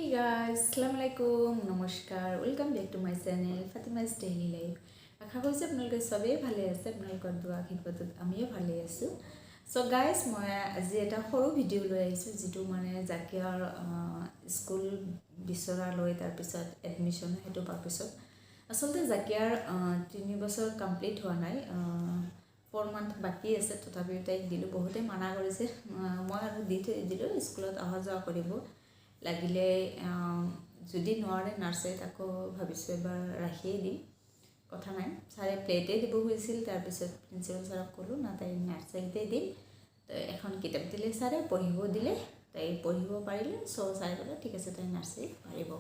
Hey guys, Assalamualaikum, Namaskar, welcome back to my channel Fatima's Daily Life. আশা কৰিছোঁ আপোনালোকে সবেই ভালে আছে আপোনালোকৰ দুৱা আশীৰ্বাদত আমিও ভালে আছোঁ সো গাইজ মই আজি এটা সৰু ভিডিঅ' লৈ আহিছোঁ যেটো মানে জাকিয়াৰ স্কুল বিচৰা লৈ তাৰ পিছত এডমিশন হেতু পাৰপিছত আসলতে জাকিয়াৰ 3 বছৰ কমপ্লিট হোৱা নাই 4 মান্থ বাকি আছে তথাপিও তাইক দিলো বহুতে মানা কৰিছে মই আৰু দি থৈ দিলো স্কুলত অহা যোৱা কৰিব লাগিলে যদি নোৱাৰে নাৰ্সাৰী তাকো ভাবিছো এবাৰ ৰাখিয়ে দিম কথা নাই সাৰে প্লেটে দিব হৈছিল তাৰ পিছত প্ৰিন্সিপাল ছাৰক ক'লো না তাই নাৰ্সাৰীতে দিম তো এখন কিতাপ দিলে সাৰে পঢ়িব দিলে তাই পঢ়িব পাৰিলে সো সাৰে ক'লে ঠিক আছে তাই নাৰ্সাৰী পাৰিব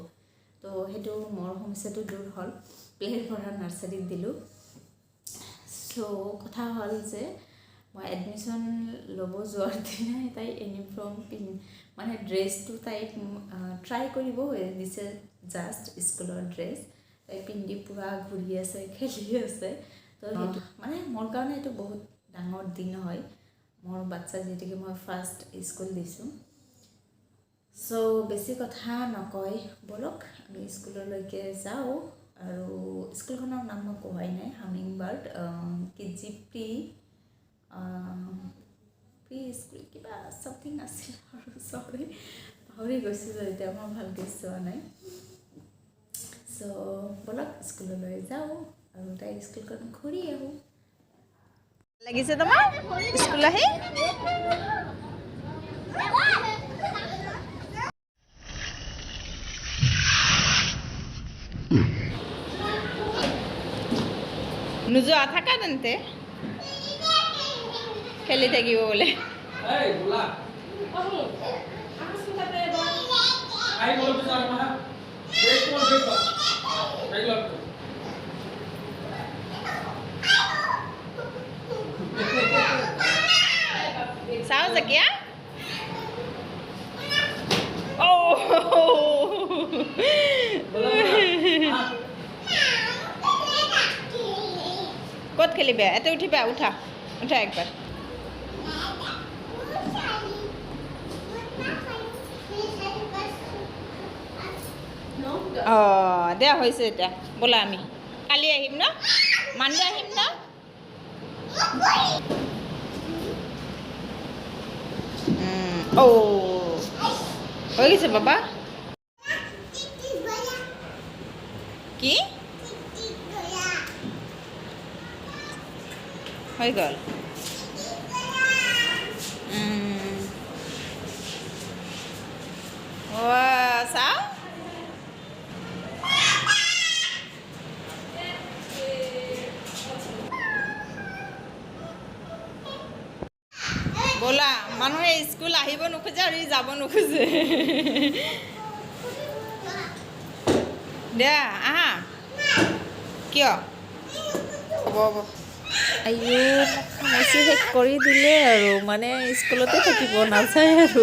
তো হেতু মোৰ সমস্যাটো দূৰ হ'ল প্লেট পৰা নাৰ্সাৰীত দিলো সো কথা হ'ল যে মই এডমিশন লব যোৱাৰ দিনা তাই ইউনিফৰ্ম পিন মানে ড্ৰেছটো তাই ট্ৰাই কৰিব দিছে জাস্ট স্কুলৰ ড্ৰেছ তাই পিন্ধি পুৰা ঘূৰি আছে খেলি আছে তো মানে মোৰ কাৰণে এটা বহুত ডাঙৰ দিন হয় মোৰ বাচ্চা যেটিকে মই ফাৰ্স্ট স্কুল দিছো সো বেছি কথা নকয় বলক আমি স্কুললৈকে যাও আৰু স্কুলখনৰ নাম মই কোৱাই নাই হামিংবাৰ্ড কেজিপি প্লিজ কিবা সামথিং আছিল সৰি পাহৰি গৈছো এতিয়া মই ভালকৈ চোৱা নাই সো বলক স্কুললৈ যাও আৰু তাই স্কুলখন ঘূৰি আহো লাগিছে তোমাৰ স্কুল আহি নোযোৱা থাকা তেন্তে খেলি থাকিব বোলে চাও জাকিয়া ক'ত খেলিবা এতে উঠিবা উঠা উঠা একবাৰ দিয়া হৈছে এতিয়া ব'লা আমি কালি আহিম ন মানডে আহিম ন হৈ গৈছে বাবা কি হৈ গ'ল চাওঁ ব'লা মানুহে স্কুল আহিব নোখোজে আৰু যাব নোখোজে দিয়া আহা কিয় হ'ব হ'ব আইও খামচি শেষ কৰি দিলে আৰু মানে স্কুলতে থাকিব নাযায় আৰু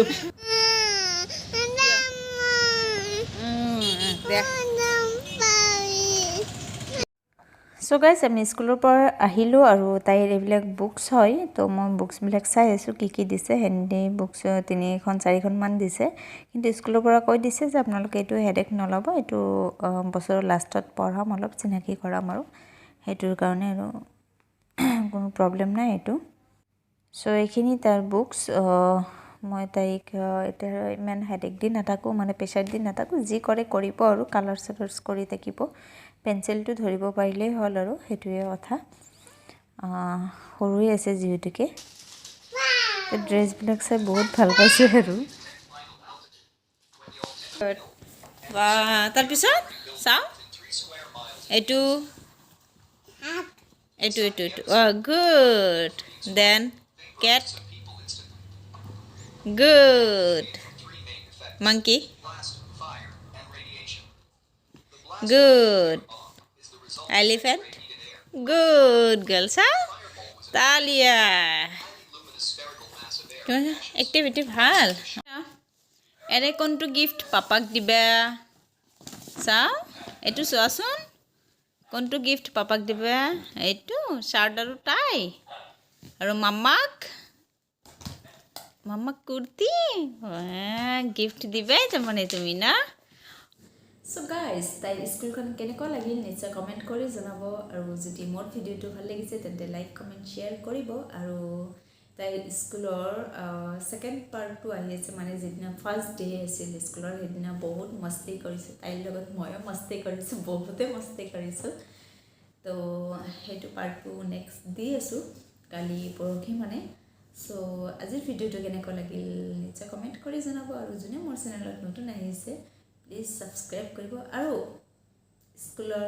সো গাইজ আমি স্কুলৰ পৰা আহিলোঁ আৰু তাইৰ এইবিলাক বুকছ হয় তো মই বুকছবিলাক চাই আছোঁ কি দিছে হিন্দী বুকছ 3-4খন দিছে কিন্তু স্কুলৰ পৰা কৈ দিছে যে আপোনালোকে এইটো হেডেক নল'ব এইটো বছৰৰ লাষ্টত পঢ়াম অলপ চিনাকি কৰাম আৰু সেইটোৰ কাৰণে আৰু কোনো প্ৰব্লেম নাই এইটো সো এইখিনি তাৰ বুকছ মই তাইক এতিয়া ইমান হেডেক দি নাথাকোঁ মানে প্ৰেছাৰ দি নাথাকোঁ যি কৰে কৰিব আৰু কালাৰ চালাৰ্ছ কৰি থাকিব পেঞ্চিলটো ধৰিব পাৰিলেই হ'ল আৰু সেইটোৱে কথা সৰুই আছে যিহেতুকে ড্ৰেছবিলাক চাই বহুত ভাল পাইছে আৰু তাৰপিছত চাওঁ এইটো এইটো এইটো এইটো গুড দেন কেট good monkey good elephant good girl sa talia activity bhal ere kontu gift papak diba sa etu soasun kontu gift papak diba etu shirt aru tie aru mamak kurti gift diba jamane tumi na so guys তাইৰ স্কুলখন কেনেকুৱা লাগিল নিশ্চয় comment কৰি জনাব আৰু যদি মোৰ ভিডিঅ'টো ভাল লাগিছে তেন্তে লাইক কমেণ্ট শ্বেয়াৰ কৰিব আৰু তাইৰ স্কুলৰ ছেকেণ্ড পাৰ্টটো আহি আছে মানে যিদিনা ফাৰ্ষ্ট ডে আছিল স্কুলৰ সেইদিনা বহুত মস্তি কৰিছোঁ তাইৰ লগত ময়ো মস্তি কৰিছোঁ বহুতে মস্তি কৰিছোঁ তো সেইটো পাৰ্টটো নেক্সট দি আছোঁ কালি পৰহি মানে সো আজিৰ ভিডিঅ'টো কেনেকুৱা লাগিল নিশ্চয় কমেণ্ট কৰি জনাব আৰু যোনে মোৰ চেনেলত নতুন আহিছে প্লিজ ছাবস্ক্ৰাইব কৰিব আৰু স্কুলৰ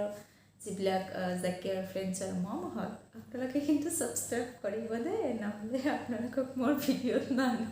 যিবিলাক জাকিয়াৰ ফ্ৰেণ্ডছৰ মম হয় আপোনালোকে কিন্তু ছাবস্ক্ৰাইব কৰিব দেই নহ'লে আপোনালোকক মোৰ ভিডিঅ'ত নানো